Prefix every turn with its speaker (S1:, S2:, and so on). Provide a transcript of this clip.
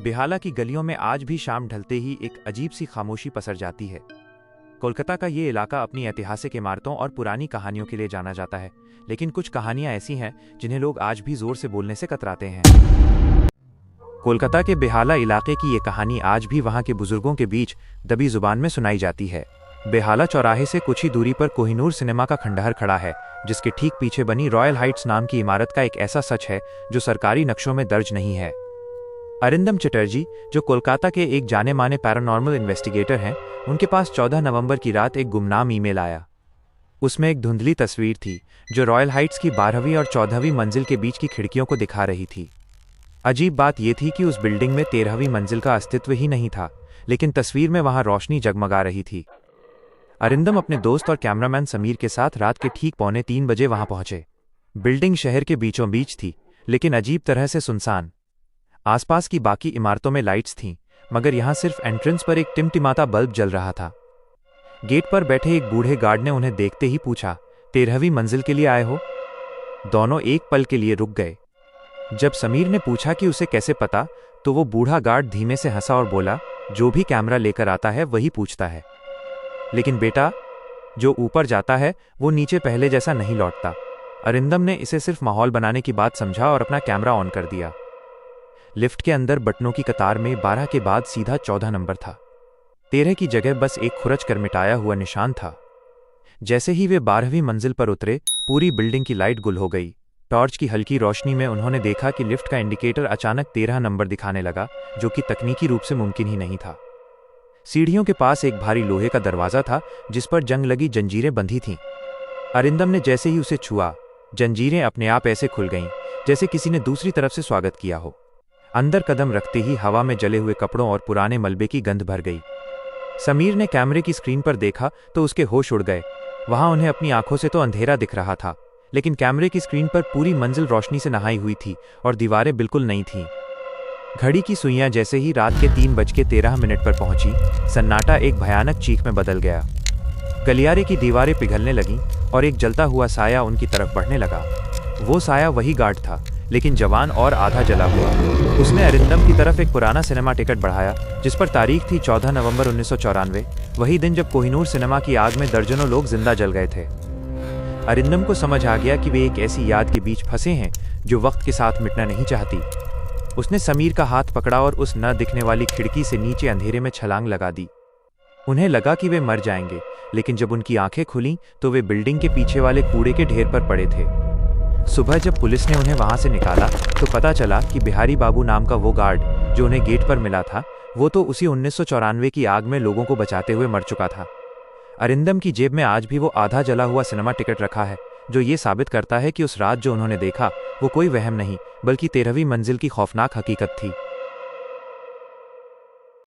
S1: बेहाला की गलियों में आज भी शाम ढलते ही एक अजीब सी खामोशी पसर जाती है। कोलकाता का ये इलाका अपनी ऐतिहासिक इमारतों और पुरानी कहानियों के लिए जाना जाता है, लेकिन कुछ कहानियां ऐसी हैं जिन्हें लोग आज भी जोर से बोलने से कतराते हैं। कोलकाता के बेहाला इलाके की ये कहानी आज भी वहां के बुजुर्गों के बीच दबी जुबान में सुनाई जाती है। बेहाला चौराहे से कुछ ही दूरी पर कोहिनूर सिनेमा का खंडहर खड़ा है, जिसके ठीक पीछे बनी रॉयल हाइट्स नाम की इमारत का एक ऐसा सच है जो सरकारी नक्शों में दर्ज नहीं है। अरिंदम चटर्जी, जो कोलकाता के एक जाने माने पैरानॉर्मल इन्वेस्टिगेटर हैं, उनके पास 14 नवंबर की रात एक गुमनाम ईमेल आया। उसमें एक धुंधली तस्वीर थी जो रॉयल हाइट्स की 12वीं और 14वीं मंजिल के बीच की खिड़कियों को दिखा रही थी। अजीब बात यह थी कि उस बिल्डिंग में 13वीं मंजिल का अस्तित्व ही नहीं था, लेकिन तस्वीर में वहां रोशनी जगमगा रही थी। अरिंदम अपने दोस्त और कैमरामैन समीर के साथ रात के ठीक 2:45 बजे वहां पहुंचे। बिल्डिंग शहर के बीचों बीच थी, लेकिन अजीब तरह से सुनसान। आसपास की बाकी इमारतों में लाइट्स थीं, मगर यहां सिर्फ एंट्रेंस पर एक टिमटिमाता बल्ब जल रहा था। गेट पर बैठे एक बूढ़े गार्ड ने उन्हें देखते ही पूछा, 13वीं मंजिल के लिए आए हो? दोनों एक पल के लिए रुक गए। जब समीर ने पूछा कि उसे कैसे पता, तो वो बूढ़ा गार्ड धीमे से हंसा और बोला, जो भी कैमरा लेकर आता है वही पूछता है, लेकिन बेटा, जो ऊपर जाता है वो नीचे पहले जैसा नहीं लौटता। अरिंदम ने इसे सिर्फ माहौल बनाने की बात समझा और अपना कैमरा ऑन कर दिया। लिफ्ट के अंदर बटनों की कतार में 12 के बाद सीधा 14 नंबर था। 13 की जगह बस एक खुरच कर मिटाया हुआ निशान था। जैसे ही वे 12वीं मंजिल पर उतरे, पूरी बिल्डिंग की लाइट गुल हो गई। टॉर्च की हल्की रोशनी में उन्होंने देखा कि लिफ्ट का इंडिकेटर अचानक 13 नंबर दिखाने लगा, जो कि तकनीकी रूप से मुमकिन ही नहीं था। सीढ़ियों के पास एक भारी लोहे का दरवाजा था, जिस पर जंग लगी जंजीरें बंधी थीं। अरिंदम ने जैसे ही उसे छुआ, जंजीरें अपने आप ऐसे खुल गईं, जैसे किसी ने दूसरी तरफ से स्वागत किया हो। अंदर कदम रखते ही हवा में जले हुए कपड़ों और पुराने मलबे की गंध भर गई। समीर ने कैमरे की स्क्रीन पर देखा तो उसके होश उड़ गए। वहां उन्हें अपनी आंखों से तो अंधेरा दिख रहा था, लेकिन कैमरे की स्क्रीन पर पूरी मंजिल रोशनी से नहाई हुई थी और दीवारें बिल्कुल नई थीं। घड़ी की सुइयां जैसे ही रात के 3:13 पर पहुंची, सन्नाटा एक भयानक चीख में बदल गया। गलियारे की दीवारें पिघलने लगीं और एक जलता हुआ साया उनकी तरफ बढ़ने लगा। वो साया वही गार्ड था, लेकिन जवान और आधा जला हुआ। उसने अरिंदम की तरफ एक पुराना सिनेमा टिकट बढ़ाया, जिस पर तारीख थी 14 नवंबर 1994, वही दिन जब कोहिनूर सिनेमा की आग में दर्जनों लोग जिंदा जल गए थे। अरिंदम को समझ आ गया कि वे एक ऐसी याद के बीच फंसे हैं जो वक्त के साथ मिटना नहीं चाहती। उसने समीर का हाथ पकड़ा और उस न दिखने वाली खिड़की से नीचे अंधेरे में छलांग लगा दी। उन्हें लगा कि वे मर जाएंगे, लेकिन जब उनकी आंखें खुलीं तो वे बिल्डिंग के पीछे वाले कूड़े के ढेर पर पड़े थे। सुबह जब पुलिस ने उन्हें वहां से निकाला तो पता चला कि बिहारी बाबू नाम का वो गार्ड जो उन्हें गेट पर मिला था, वो तो उसी 1994 की आग में लोगों को बचाते हुए मर चुका था। अरिंदम की जेब में आज भी वो आधा जला हुआ सिनेमा टिकट रखा है, जो ये साबित करता है कि उस रात जो उन्होंने देखा वो कोई वहम नहीं, बल्कि 13वीं मंजिल की खौफनाक हकीकत थी।